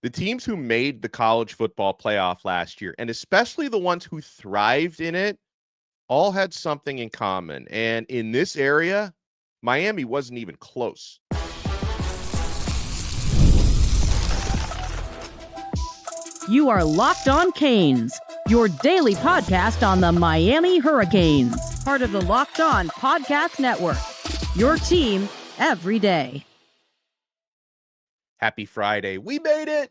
The teams who made the college football playoff last year, and especially the ones who thrived in it, all had something in common. And in this area, Miami wasn't even close. You are Locked On Canes, your daily podcast on the Miami Hurricanes, part of the Locked On Podcast Network, your team every day. Happy Friday. We made it.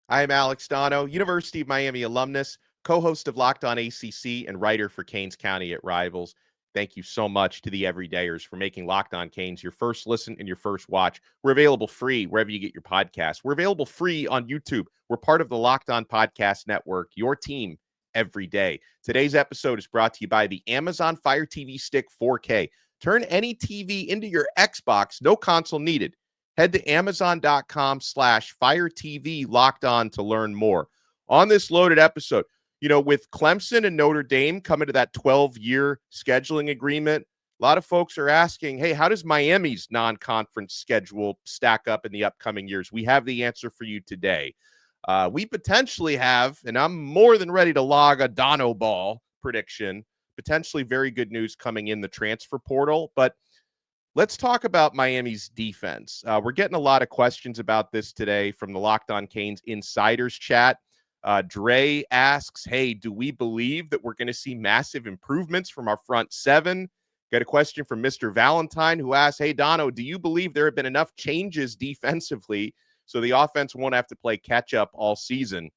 I am Alex Donno, University of Miami alumnus, co-host of Locked On ACC, and writer for Canes County at Rivals. Thank you so much to the everydayers for making Locked On Canes your first listen and your first watch. We're available free wherever you get your podcasts. We're available free on YouTube. We're part of the Locked On Podcast Network, your team every day. Today's episode is brought to you by the Amazon Fire TV Stick 4K. Turn any TV into your Xbox, no console needed. Head to Amazon.com/FireTV Locked On to learn more. On this loaded episode, with Clemson and Notre Dame coming to that 12-year scheduling agreement, a lot of folks are asking, hey, how does Miami's non-conference schedule stack up in the upcoming years? We have the answer for you today. We potentially have, and I'm more than ready to log a Donno ball prediction, potentially very good news coming in the transfer portal, but let's talk about Miami's defense. We're getting a lot of questions about this today from the Locked On Canes Insiders chat. Dre asks, hey, do we believe that we're going to see massive improvements from our front seven? Got a question from Mr. Valentine who asks, hey, Donno, do you believe there have been enough changes defensively so the offense won't have to play catch up all season?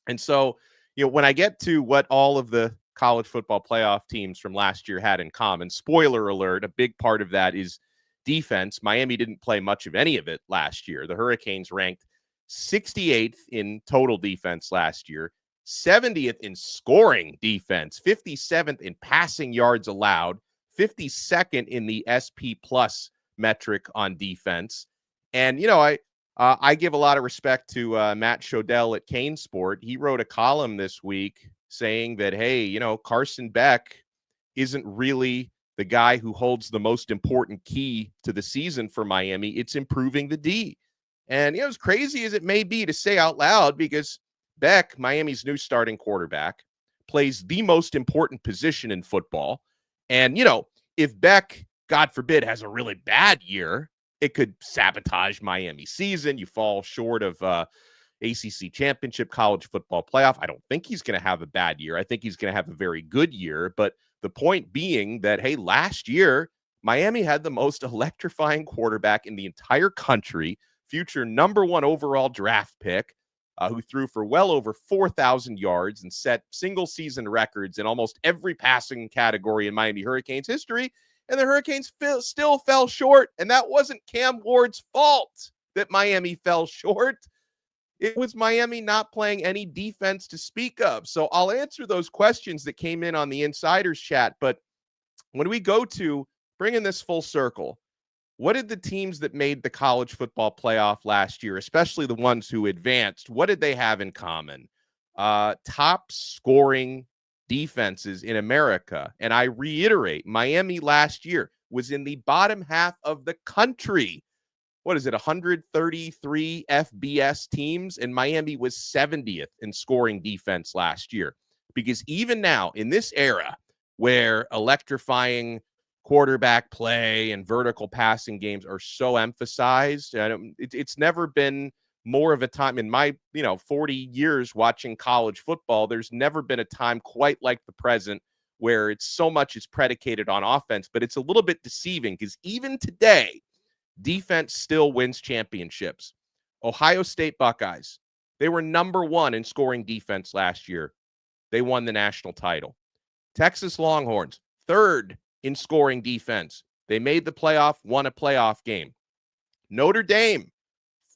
And so, when I get to what all of the college football playoff teams from last year had in common, spoiler alert, a big part of that is defense. Miami didn't play much of any of it last year. The Hurricanes ranked 68th in total defense last year, 70th in scoring defense, 57th in passing yards allowed, 52nd in the SP plus metric on defense. And, I give a lot of respect to Matt Shodell at Cane Sport. He wrote a column this week saying that, hey, Carson Beck isn't really the guy who holds the most important key to the season for Miami. It's improving the D. And, as crazy as it may be to say out loud, because Beck, Miami's new starting quarterback, plays the most important position in football. And, if Beck, God forbid, has a really bad year, it could sabotage Miami's season. You fall short of ACC championship, college football playoff. I don't think he's going to have a bad year. I think he's going to have a very good year. But the point being that, hey, last year, Miami had the most electrifying quarterback in the entire country, future number one overall draft pick, who threw for well over 4,000 yards and set single-season records in almost every passing category in Miami Hurricanes history. And the Hurricanes still fell short, and that wasn't Cam Ward's fault that Miami fell short. It was Miami not playing any defense to speak of. So I'll answer those questions that came in on the Insiders chat. But when we go to bringing this full circle, what did the teams that made the college football playoff last year, especially the ones who advanced, what did they have in common? Top scoring defenses in America. And I reiterate, Miami last year was in the bottom half of the country. What is it, 133 FBS teams? And Miami was 70th in scoring defense last year. Because even now, in this era where electrifying quarterback play and vertical passing games are so emphasized, it's never been more of a time in my 40 years watching college football. There's never been a time quite like the present where it's so much is predicated on offense, but it's a little bit deceiving because even today, defense still wins championships. Ohio State Buckeyes, they were number one in scoring defense last year. They won the national title. Texas Longhorns, third in scoring defense. They made the playoff, won a playoff game. Notre Dame,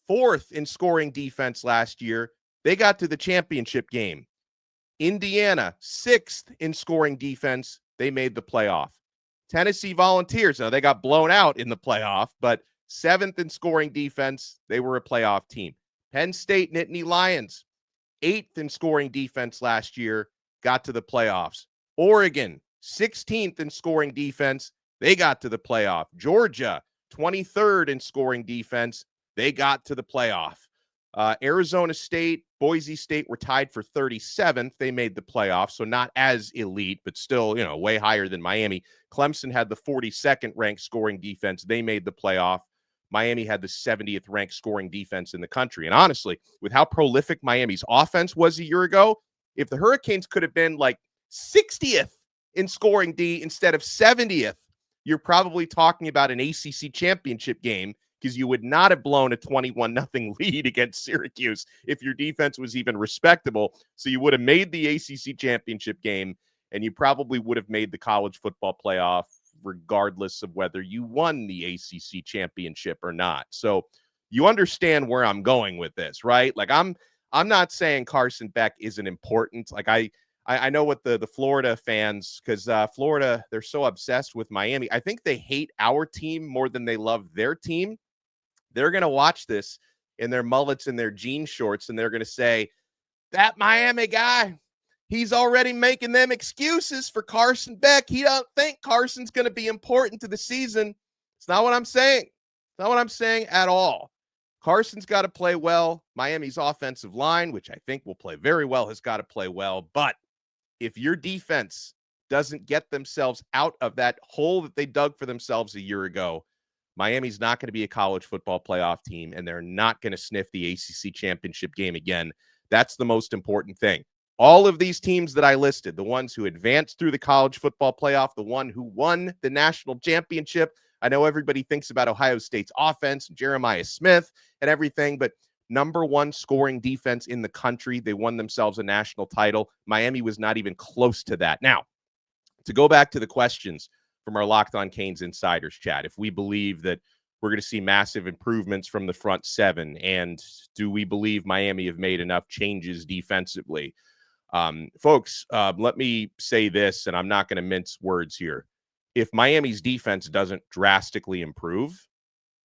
fourth in scoring defense last year. They got to the championship game. Indiana, sixth in scoring defense. They made the playoff. Tennessee Volunteers, now they got blown out in the playoff, but seventh in scoring defense. They were a playoff team. Penn State Nittany Lions, eighth in scoring defense last year, got to the playoffs. Oregon, 16th in scoring defense. They got to the playoff. Georgia, 23rd in scoring defense. They got to the playoff. Arizona State, Boise State were tied for 37th. They made the playoffs, so not as elite, but still, way higher than Miami. Clemson had the 42nd ranked scoring defense. They made the playoff. Miami had the 70th ranked scoring defense in the country. And honestly, with how prolific Miami's offense was a year ago, if the Hurricanes could have been like 60th in scoring D instead of 70th, you're probably talking about an ACC championship game, because you would not have blown a 21-0 lead against Syracuse if your defense was even respectable. So you would have made the ACC championship game, and you probably would have made the college football playoff regardless of whether you won the ACC championship or not. So you understand where I'm going with this, right? Like I'm not saying Carson Beck isn't important. Like I know what the Florida fans, because Florida, they're so obsessed with Miami. I think they hate our team more than they love their team. They're going to watch this in their mullets and their jean shorts, and they're going to say, that Miami guy, he's already making them excuses for Carson Beck. He don't think Carson's going to be important to the season. It's not what I'm saying. It's not what I'm saying at all. Carson's got to play well. Miami's offensive line, which I think will play very well, has got to play well. But if your defense doesn't get themselves out of that hole that they dug for themselves a year ago, Miami's not going to be a college football playoff team, and they're not going to sniff the ACC championship game again. That's the most important thing. All of these teams that I listed, the ones who advanced through the college football playoff, the one who won the national championship. I know everybody thinks about Ohio State's offense, Jeremiah Smith and everything, but number one scoring defense in the country. They won themselves a national title. Miami was not even close to that. Now, to go back to the questions from our Locked On Canes Insiders chat, if we believe that we're going to see massive improvements from the front seven, and do we believe Miami have made enough changes defensively? Folks, let me say this, and I'm not going to mince words here. If Miami's defense doesn't drastically improve,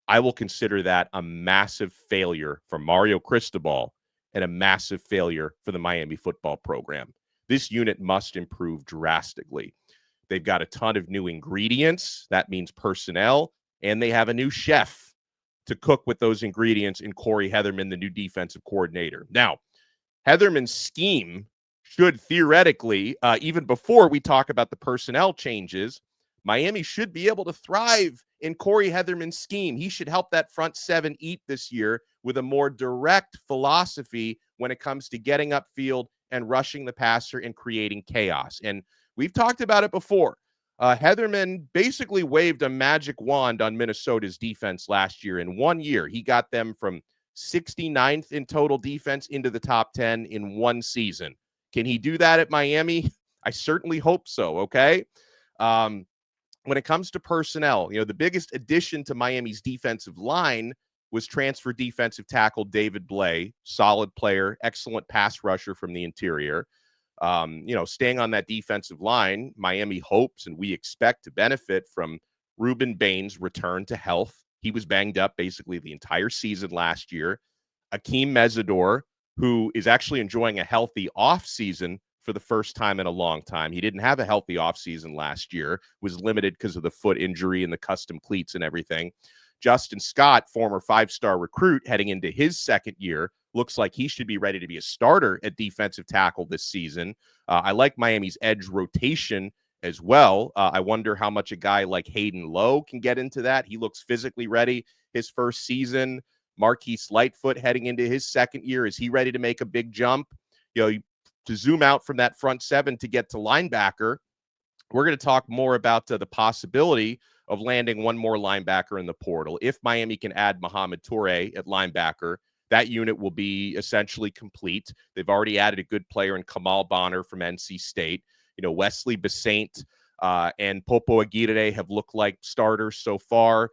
I will consider that a massive failure for Mario Cristobal and a massive failure for the Miami football program. This unit must improve drastically. They've got a ton of new ingredients. That means personnel. And they have a new chef to cook with those ingredients in Corey Hetherman, the new defensive coordinator. Now, Hetherman's scheme should theoretically, even before we talk about the personnel changes, Miami should be able to thrive in Corey Hetherman's scheme. He should help that front seven eat this year with a more direct philosophy when it comes to getting upfield and rushing the passer and creating chaos. And we've talked about it before. Hetherman basically waved a magic wand on Minnesota's defense last year. In 1 year, he got them from 69th in total defense into the top 10 in one season. Can he do that at Miami? I certainly hope so, okay? When it comes to personnel, the biggest addition to Miami's defensive line was transfer defensive tackle David Blay, solid player, excellent pass rusher from the interior. Staying on that defensive line, Miami hopes and we expect to benefit from Ruben Bain's return to health. He was banged up basically the entire season last year. Akeem Mesidor, who is actually enjoying a healthy offseason for the first time in a long time. He didn't have a healthy offseason last year, was limited because of the foot injury and the custom cleats and everything. Justin Scott, former five-star recruit, heading into his second year, looks like he should be ready to be a starter at defensive tackle this season. I like Miami's edge rotation as well. I wonder how much a guy like Hayden Lowe can get into that. He looks physically ready his first season. Marquise Lightfoot heading into his second year. Is he ready to make a big jump? To zoom out from that front seven to get to linebacker, we're going to talk more about the possibility of landing one more linebacker in the portal. If Miami can add Mohamed Toure at linebacker, that unit will be essentially complete. They've already added a good player in Kamal Bonner from NC State. Wesley Besaint and Popo Aguirre have looked like starters so far.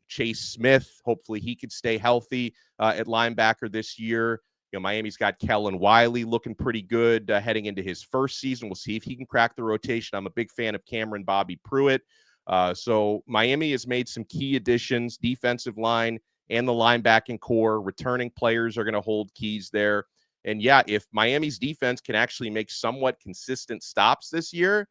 Chase Smith, hopefully he could stay healthy at linebacker this year. Miami's got Kellen Wiley looking pretty good heading into his first season. We'll see if he can crack the rotation. I'm a big fan of Cameron Bobby Pruitt. So Miami has made some key additions, defensive line and the linebacking core. Returning players are going to hold keys there. And yeah, if Miami's defense can actually make somewhat consistent stops this year,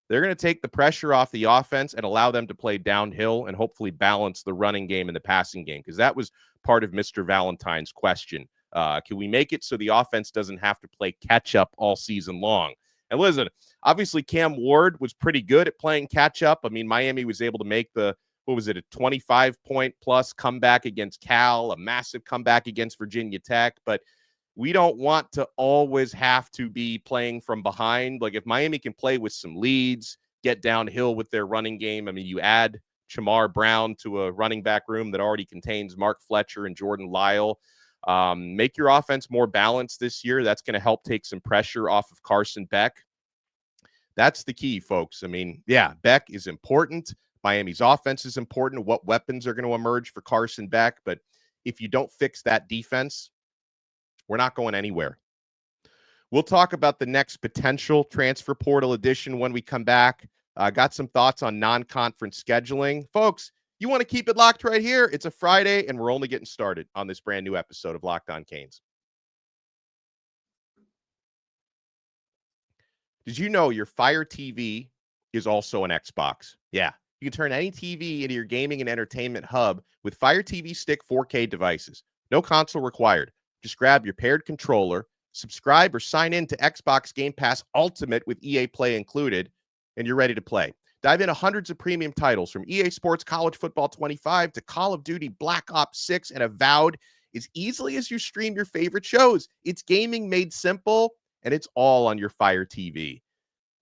they're going to take the pressure off the offense and allow them to play downhill and hopefully balance the running game and the passing game, because that was part of Mr. Valentine's question. Can we make it so the offense doesn't have to play catch up all season long? And listen, obviously Cam Ward was pretty good at playing catch up. I mean, Miami was able to make a 25-point plus comeback against Cal, a massive comeback against Virginia Tech. But we don't want to always have to be playing from behind. Like, if Miami can play with some leads, get downhill with their running game. I mean, you add Shamar Brown to a running back room that already contains Mark Fletcher and Jordan Lyle. Make your offense more balanced this year. That's going to help take some pressure off of Carson Beck. That's the key, folks. I mean, yeah, Beck is important. Miami's offense is important. What weapons are going to emerge for Carson Beck? But if you don't fix that defense, we're not going anywhere. We'll talk about the next potential transfer portal addition when we come back. Got some thoughts on non-conference scheduling. Folks, you want to keep it locked right here? It's a Friday, and we're only getting started on this brand new episode of Locked On Canes. Did you know your Fire TV is also an Xbox? Yeah. You can turn any TV into your gaming and entertainment hub with Fire TV Stick 4K devices. No console required. Just grab your paired controller, subscribe or sign in to Xbox Game Pass Ultimate with EA Play included, and you're ready to play. Dive into hundreds of premium titles from EA Sports College Football 25 to Call of Duty Black Ops 6 and Avowed as easily as you stream your favorite shows. It's gaming made simple, and it's all on your Fire TV.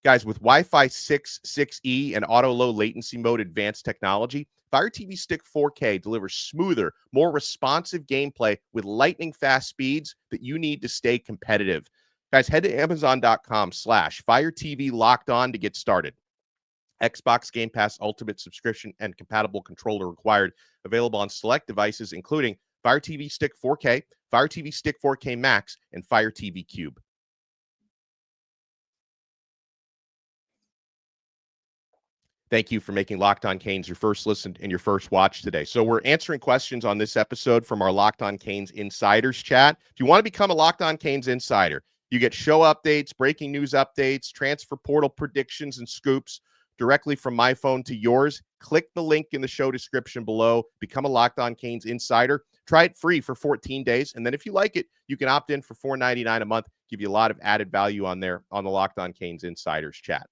Guys, with Wi-Fi 6, 6E, and auto low latency mode advanced technology, Fire TV Stick 4K delivers smoother, more responsive gameplay with lightning fast speeds that you need to stay competitive. Guys, head to Amazon.com/Fire TV Locked On to get started. Xbox Game Pass Ultimate subscription and compatible controller required. Available on select devices, including Fire TV Stick 4K, Fire TV Stick 4K Max, and Fire TV Cube. Thank you for making Locked On Canes your first listen and your first watch today. So we're answering questions on this episode from our Locked On Canes Insiders chat. If you want to become a Locked On Canes Insider, you get show updates, breaking news updates, transfer portal predictions, and scoops directly from my phone to yours. Click the link in the show description below. Become a Locked On Canes Insider. Try it free for 14 days. And then if you like it, you can opt in for $4.99 a month. Give you a lot of added value on there on the Locked On Canes Insiders chat.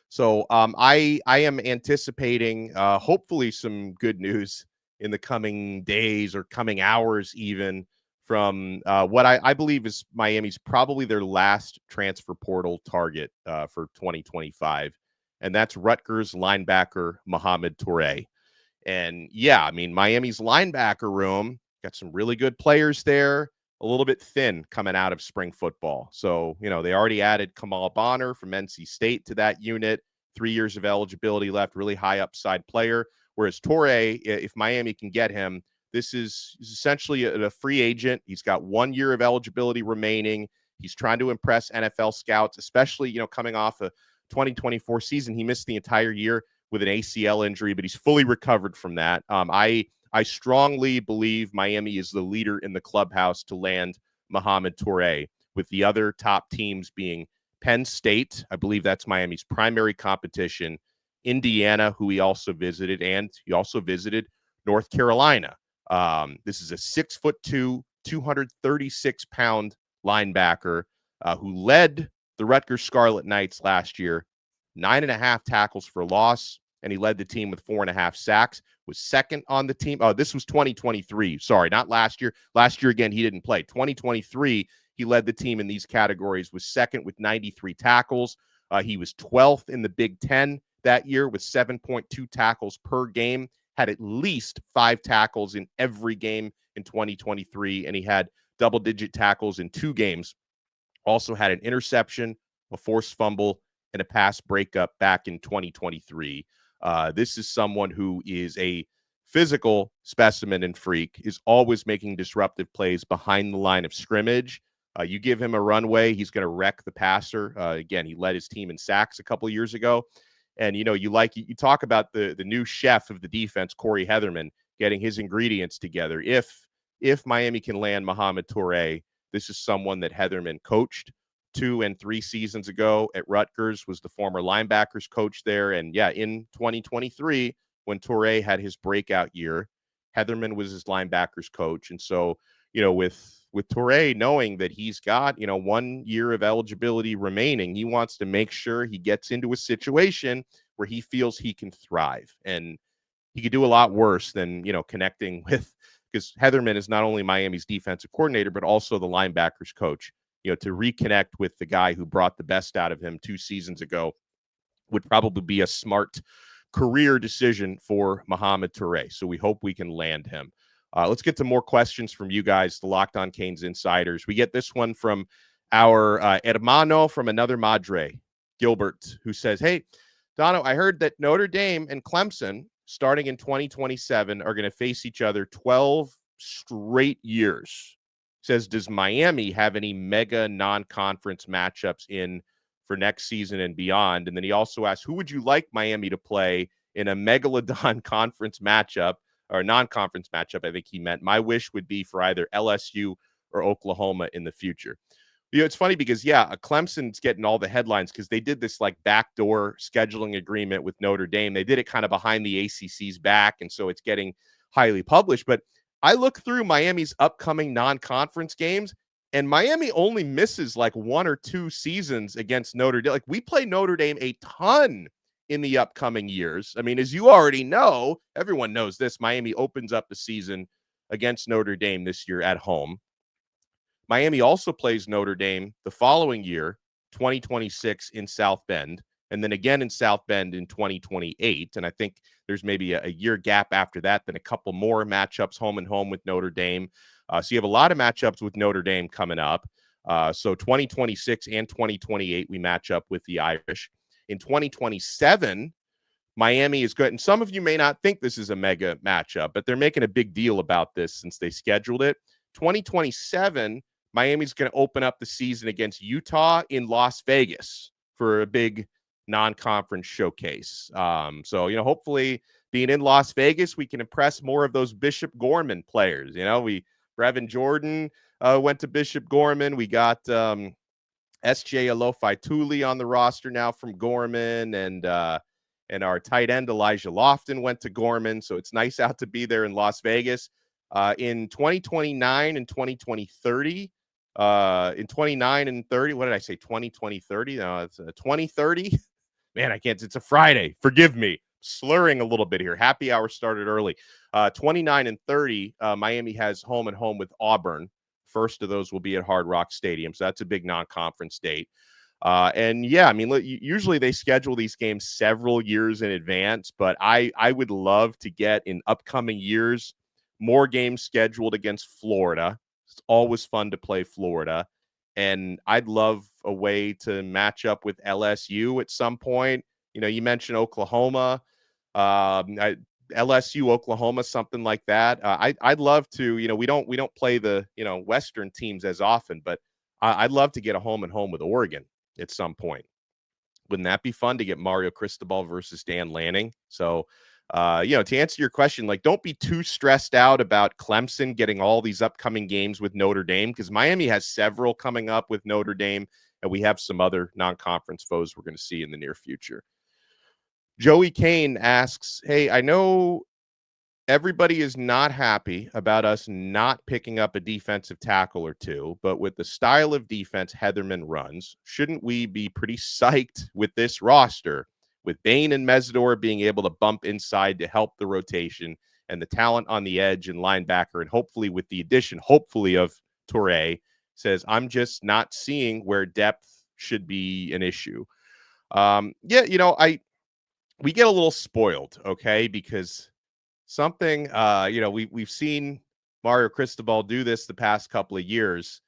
So I am anticipating hopefully some good news in the coming days or coming hours even from what I believe is Miami's probably their last transfer portal target for 2025. And that's Rutgers linebacker Mohamed Toure. And yeah, I mean, Miami's linebacker room got some really good players there, a little bit thin coming out of spring football. So, you know, they already added Kamal Bonner from NC State to that unit, 3 years of eligibility left, really high upside player. Whereas Toure, if Miami can get him, this is essentially a free agent. He's got 1 year of eligibility remaining. He's trying to impress NFL scouts, especially, you know, coming off a 2024 season. He missed the entire year with an ACL injury, but he's fully recovered from that. I strongly believe Miami is the leader in the clubhouse to land Mohamed Toure, with the other top teams being Penn State. I believe that's Miami's primary competition. Indiana, who he also visited, and he also visited North Carolina. This is a 6'2", 236-pound linebacker who led the Rutgers Scarlet Knights last year, 9.5 tackles for loss, and he led the team with 4.5 sacks, was second on the team. Oh, this was 2023. Sorry, not last year. Last year, again, he didn't play. 2023, he led the team in these categories, was second with 93 tackles. He was 12th in the Big Ten that year with 7.2 tackles per game, had at least 5 tackles in every game in 2023, and he had double-digit tackles in 2 games. Also had an interception, a forced fumble, and a pass breakup back in 2023. This is someone who is a physical specimen and freak, is always making disruptive plays behind the line of scrimmage. You give him a runway, he's going to wreck the passer. Again, he led his team in sacks a couple of years ago. And, you know, you talk about the new chef of the defense, Corey Hetherman, getting his ingredients together. If Miami can land Mohamed Toure, this is someone that Hetherman coached 2 and 3 seasons ago at Rutgers, was the former linebackers coach there. And yeah, in 2023, when Toure had his breakout year, Hetherman was his linebackers coach. And so with Toure knowing that he's got, 1 year of eligibility remaining, he wants to make sure he gets into a situation where he feels he can thrive. And he could do a lot worse than, connecting with, because Hetherman is not only Miami's defensive coordinator, but also the linebackers coach. To reconnect with the guy who brought the best out of him 2 seasons ago would probably be a smart career decision for Mohamed Toure. So we hope we can land him. Let's get to more questions from you guys, the Locked On Canes insiders. We get this one from our hermano from another Madre, Gilbert, who says, "Hey, Donno, I heard that Notre Dame and Clemson, starting in 2027, are going to face each other 12 straight years." Says, does Miami have any mega non-conference matchups in for next season and beyond? And then he also asked, who would you like Miami to play in a megalodon conference matchup, or non-conference matchup? I think he meant. My wish would be for either LSU or Oklahoma in the future. It's funny because, Clemson's getting all the headlines because they did this like backdoor scheduling agreement with Notre Dame. They did it kind of behind the ACC's back, and so it's getting highly published. But I look through Miami's upcoming non-conference games, and Miami only misses like 1 or 2 seasons against Notre Dame. Like, we play Notre Dame a ton in the upcoming years. I mean, as you already know, everyone knows this, Miami opens up the season against Notre Dame this year at home. Miami also plays Notre Dame the following year, 2026, in South Bend, and then again in South Bend in 2028. And I think there's maybe a year gap after that, then a couple more matchups home and home with Notre Dame. So you have a lot of matchups with Notre Dame coming up. So 2026 and 2028, we match up with the Irish. In 2027, Miami is good. And some of you may not think this is a mega matchup, but they're making a big deal about this since they scheduled it. 2027, Miami's going to open up the season against Utah in Las Vegas for a big non-conference showcase. So, hopefully being in Las Vegas, we can impress more of those Bishop Gorman players. Brevin Jordan went to Bishop Gorman. We got SJ Alofi Tuli on the roster now from Gorman, and our tight end Elijah Lofton went to Gorman. So it's nice out to be there in Las Vegas. In 2029 and 2030, in 29 and 30, what did I say? 2030? No, it's 2030. Man, I can't. It's a Friday. Forgive me. Slurring a little bit here. Happy hour started early. 29 and 30, Miami has home and home with Auburn. First of those will be at Hard Rock Stadium. So that's a big non-conference date. Usually they schedule these games several years in advance, but I would love to get in upcoming years more games scheduled against Florida. It's always fun to play Florida. And I'd love a way to match up with LSU at some point. You mentioned Oklahoma, LSU, Oklahoma, something like that. I'd love to, we don't play the, Western teams as often, but I'd love to get a home and home with Oregon at some point. Wouldn't that be fun to get Mario Cristobal versus Dan Lanning? So, to answer your question, don't be too stressed out about Clemson getting all these upcoming games with Notre Dame, because Miami has several coming up with Notre Dame, and we have some other non-conference foes we're going to see in the near future. Joey Kane asks, hey, I know everybody is not happy about us not picking up a defensive tackle or two, but with the style of defense Hetherman runs, shouldn't we be pretty psyched with this roster? With Bain and Mesidor being able to bump inside to help the rotation, and the talent on the edge and linebacker, and hopefully with the addition, of Toure, says, I'm just not seeing where depth should be an issue. We get a little spoiled, okay, because something, we've seen Mario Cristobal do this the past couple of years.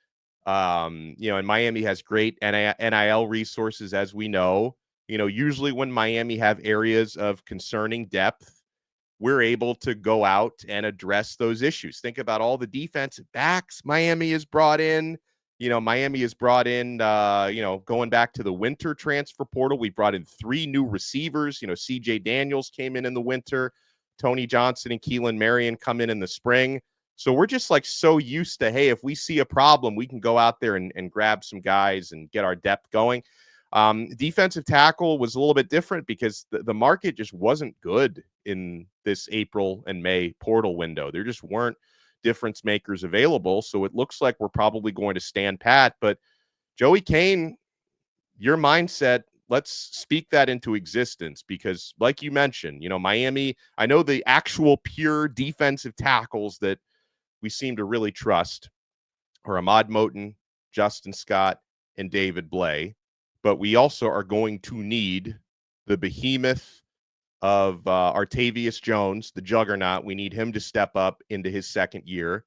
And Miami has great NIL resources, as we know. Usually when Miami have areas of concerning depth, we're able to go out and address those issues. Think about all the defensive backs Miami has brought in. Miami has brought in, going back to the winter transfer portal, we brought in 3 new receivers. CJ Daniels came in the winter. Tony Johnson and Keelan Marion come in the spring. So we're just so used to, hey, if we see a problem, we can go out there and grab some guys and get our depth going. Defensive tackle was a little bit different because the market just wasn't good in this April and May portal window. There just weren't difference makers available. So it looks like we're probably going to stand pat. But Joey Kane, your mindset, let's speak that into existence, because like you mentioned, Miami, I know the actual pure defensive tackles that we seem to really trust are Ahmad Moten, Justin Scott, and David Blay. But we also are going to need the behemoth of Artavius Jones, the juggernaut. We need him to step up into his second year.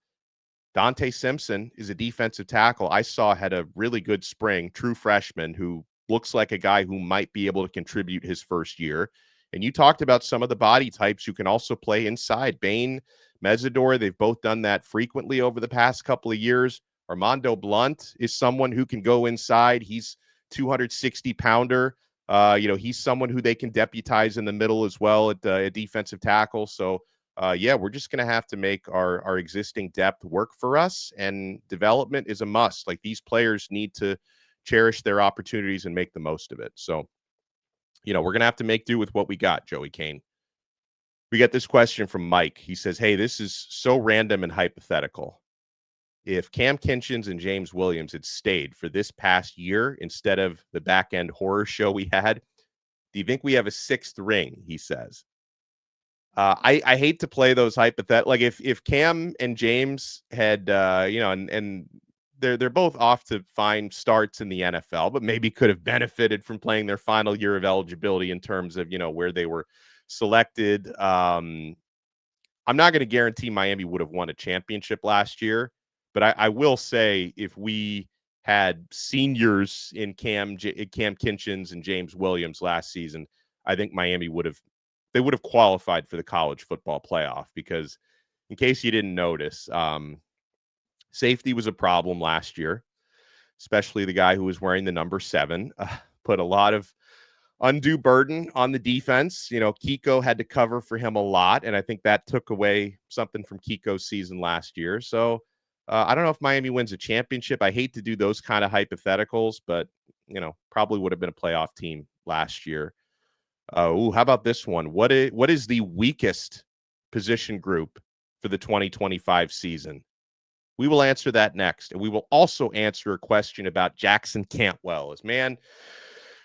Dante Simpson is a defensive tackle I saw had a really good spring, true freshman, who looks like a guy who might be able to contribute his first year. And you talked about some of the body types who can also play inside. Bain, Mesidor, they've both done that frequently over the past couple of years. Armando Blunt is someone who can go inside. He's 260-pounder. He's someone who they can deputize in the middle as well at a defensive tackle. So, we're just going to have to make our existing depth work for us, and development is a must. Like, these players need to cherish their opportunities and make the most of it. So, we're going to have to make do with what we got, Joey Kane. We get this question from Mike. He says, hey, this is so random and hypothetical. If Cam Kinchins and James Williams had stayed for this past year instead of the back end horror show we had, do you think we have a sixth ring? He says. I hate to play those hypothetical. Like, if Cam and James had, and they're both off to fine starts in the NFL, but maybe could have benefited from playing their final year of eligibility in terms of, where they were selected. I'm not going to guarantee Miami would have won a championship last year, but I will say, if we had seniors in Cam Kinchins and James Williams last season, I think Miami would have qualified for the college football playoff, because in case you didn't notice, safety was a problem last year, especially the guy who was wearing the number 7, put a lot of undue burden on the defense. Kiko had to cover for him a lot, and I think that took away something from Kiko's season last year. So I don't know if Miami wins a championship. I hate to do those kind of hypotheticals, but, probably would have been a playoff team last year. How about this one? What is the weakest position group for the 2025 season? We will answer that next. And we will also answer a question about Jackson Cantwell. Man,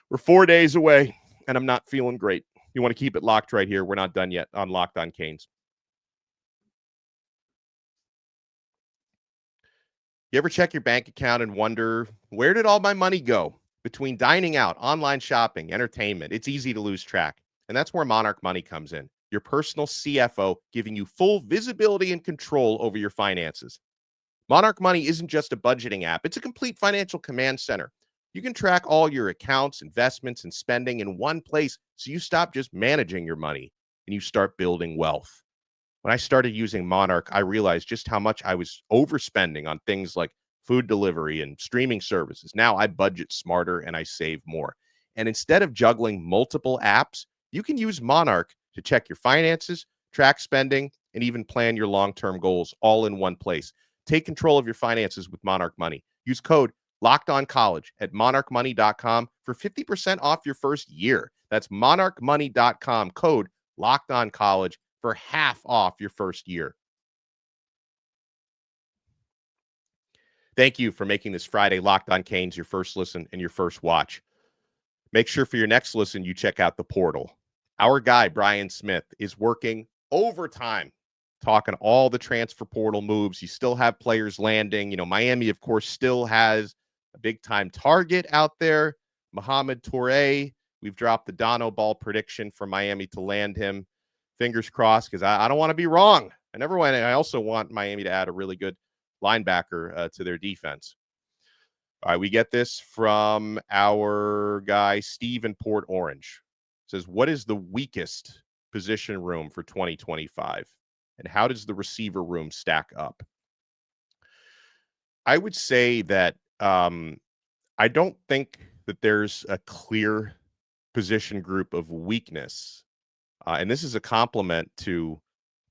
we're 4 days away, and I'm not feeling great. You want to keep it locked right here. We're not done yet on Locked On Canes. You ever check your bank account and wonder, where did all my money go? Between dining out, online shopping, entertainment, it's easy to lose track. And that's where Monarch Money comes in, your personal CFO, giving you full visibility and control over your finances. Monarch Money isn't just a budgeting app. It's a complete financial command center. You can track all your accounts, investments, and spending in one place, so you stop just managing your money and you start building wealth. When I started using Monarch, I realized just how much I was overspending on things like food delivery and streaming services. Now I budget smarter and I save more. And instead of juggling multiple apps, you can use Monarch to check your finances, track spending, and even plan your long-term goals all in one place. Take control of your finances with Monarch Money. Use code LOCKEDONCollege at monarchmoney.com for 50% off your first year. That's monarchmoney.com, code LOCKEDONCollege for half off your first year. Thank you for making this Friday Locked On Canes your first listen and your first watch. Make sure for your next listen, you check out the portal. Our guy, Brian Smith, is working overtime, talking all the transfer portal moves. You still have players landing. Miami, of course, still has a big-time target out there, Mohamed Toure. We've dropped the Donno ball prediction for Miami to land him. Fingers crossed, because I don't want to be wrong. I also want Miami to add a really good linebacker to their defense. All right, we get this from our guy, Steve in Port Orange. It says, what is the weakest position room for 2025? And how does the receiver room stack up? I would say that I don't think that there's a clear position group of weakness. And this is a compliment to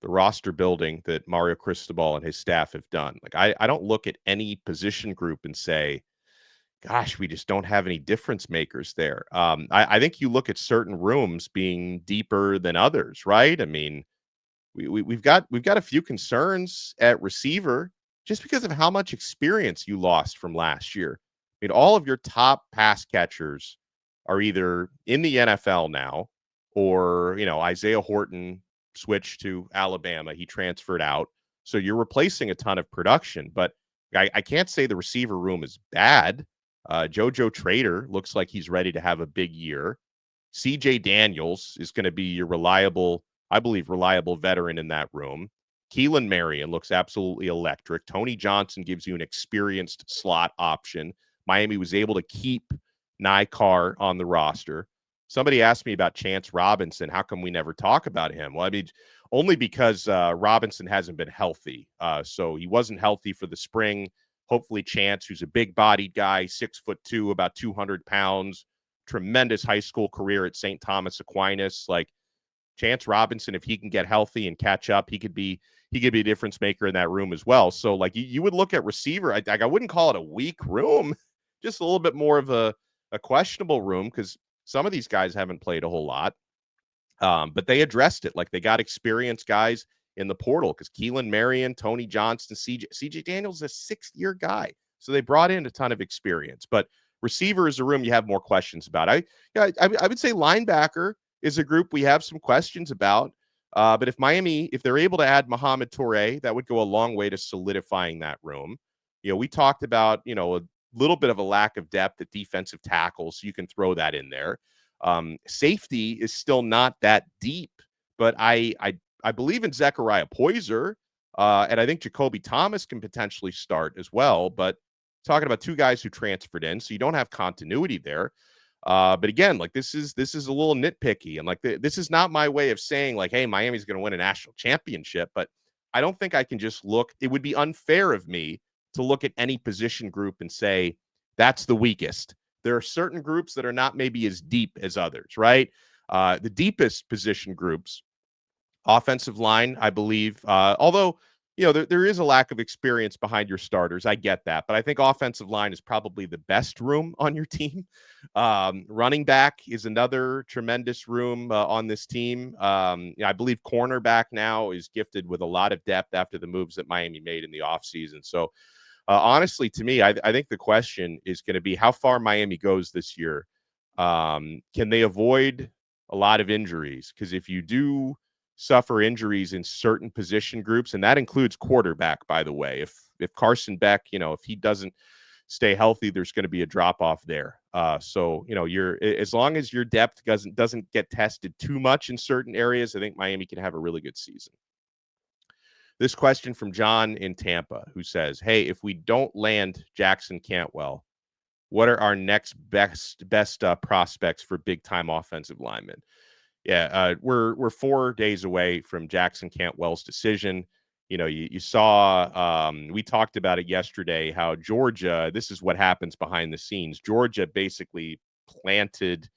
the roster building that Mario Cristobal and his staff have done. Like, I don't look at any position group and say, gosh, we just don't have any difference makers there. I think you look at certain rooms being deeper than others, right? we've got a few concerns at receiver just because of how much experience you lost from last year. I mean, all of your top pass catchers are either in the NFL now or, Isaiah Horton switched to Alabama. He transferred out. So you're replacing a ton of production, but I can't say the receiver room is bad. JoJo Trader looks like he's ready to have a big year. CJ Daniels is going to be your reliable veteran in that room. Keelan Marion looks absolutely electric. Tony Johnson gives you an experienced slot option. Miami was able to keep Carr on the roster. Somebody asked me about Chance Robinson. How come we never talk about him? Well, I mean, only because Robinson hasn't been healthy. So he wasn't healthy for the spring. Hopefully Chance, who's a big-bodied guy, 6'2", about 200 pounds, tremendous high school career at St. Thomas Aquinas. Like Chance Robinson, if he can get healthy and catch up, he could be a difference maker in that room as well. So like you would look at receiver. I wouldn't call it a weak room, just a little bit more of a questionable room because some of these guys haven't played a whole lot. But they addressed it. Like they got experienced guys in the portal because Keelan Marion, Tony Johnston, CJ Daniels is a 6th-year guy. So they brought in a ton of experience. But receiver is a room you have more questions about. I would say linebacker is a group we have some questions about. But if they're able to add Mohamed Toure, that would go a long way to solidifying that room. We talked about, a little bit of a lack of depth at defensive tackles. So you can throw that in there. Safety is still not that deep, but I believe in Zechariah Poyser, and I think Jacoby Thomas can potentially start as well. But talking about 2 guys who transferred in, so you don't have continuity there. But again, like this is a little nitpicky, and like this is not my way of saying like, hey, Miami's going to win a national championship. But I don't think I can just look. It would be unfair of me to look at any position group and say that's the weakest. There are certain groups that are not maybe as deep as others, right? The deepest position groups, offensive line, I believe, although, there is a lack of experience behind your starters. I get that. But I think offensive line is probably the best room on your team. Running back is another tremendous room on this team. I believe cornerback now is gifted with a lot of depth after the moves that Miami made in the offseason. So, honestly, to me, I think the question is going to be how far Miami goes this year. Can they avoid a lot of injuries? Because if you do suffer injuries in certain position groups, and that includes quarterback, by the way, if Carson Beck, if he doesn't stay healthy, there's going to be a drop off there. So as long as your depth doesn't get tested too much in certain areas, I think Miami can have a really good season. This question from John in Tampa, who says, hey, if we don't land Jackson Cantwell, what are our next best prospects for big-time offensive linemen? Yeah, we're 4 days away from Jackson Cantwell's decision. You saw, we talked about it yesterday, how Georgia, this is what happens behind the scenes. Georgia basically planted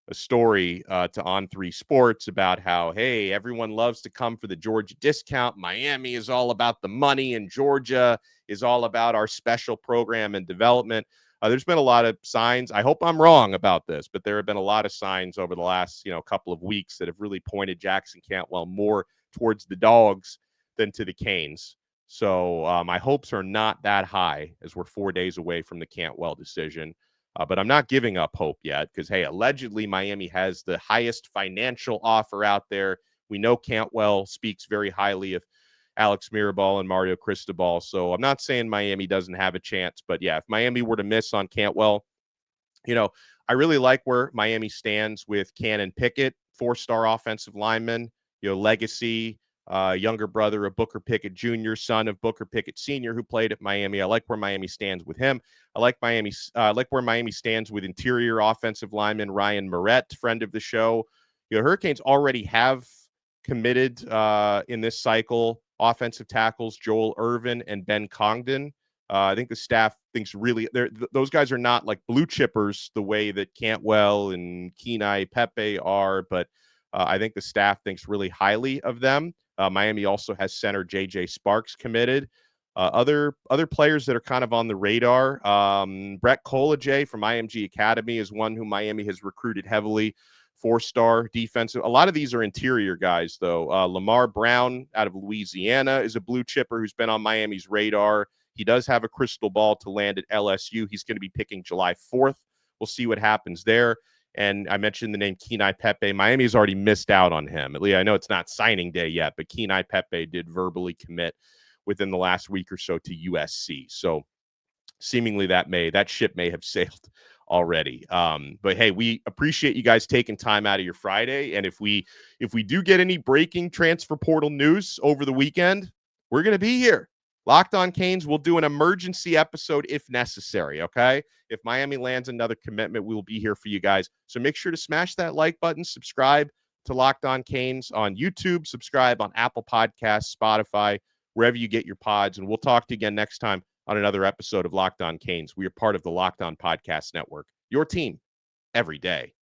a story to On3 Sports about how, hey, everyone loves to come for the Georgia discount. Miami is all about the money, and Georgia is all about our special program and development. There's been a lot of signs. I hope I'm wrong about this, but there have been a lot of signs over the last, couple of weeks that have really pointed Jackson Cantwell more towards the Dogs than to the Canes. So my hopes are not that high as we're 4 days away from the Cantwell decision. But I'm not giving up hope yet because, hey, allegedly Miami has the highest financial offer out there. We know Cantwell speaks very highly of Alex Mirabal and Mario Cristobal. So I'm not saying Miami doesn't have a chance. But, yeah, if Miami were to miss on Cantwell, I really like where Miami stands with Cannon Pickett, 4-star offensive lineman, legacy, younger brother of Booker Pickett Jr., son of Booker Pickett Sr., who played at Miami. I like where Miami stands with him. I like where Miami stands with interior offensive lineman Ryan Moret, friend of the show. Hurricanes already have committed in this cycle offensive tackles Joel Irvin and Ben Congdon. I think the staff thinks really those guys are not like blue chippers the way that Cantwell and Kenai Pepe are, but I think the staff thinks really highly of them. Miami also has center J.J. Sparks committed. Other players that are kind of on the radar. Brett Colajay from IMG Academy is one who Miami has recruited heavily 4-star defensive. A lot of these are interior guys, though. Lamar Brown out of Louisiana is a blue chipper who's been on Miami's radar. He does have a crystal ball to land at LSU. He's going to be picking July 4th. We'll see what happens there. And I mentioned the name Kenai Pepe. Miami's already missed out on him. At least I know it's not signing day yet, but Kenai Pepe did verbally commit within the last week or so to USC. So seemingly that ship may have sailed already. But hey, we appreciate you guys taking time out of your Friday. And if we do get any breaking transfer portal news over the weekend, we're going to be here. Locked on Canes, we'll do an emergency episode if necessary, okay? If Miami lands another commitment, we will be here for you guys. So make sure to smash that like button, subscribe to Locked on Canes on YouTube, subscribe on Apple Podcasts, Spotify, wherever you get your pods. And we'll talk to you again next time on another episode of Locked on Canes. We are part of the Locked on Podcast Network, your team every day.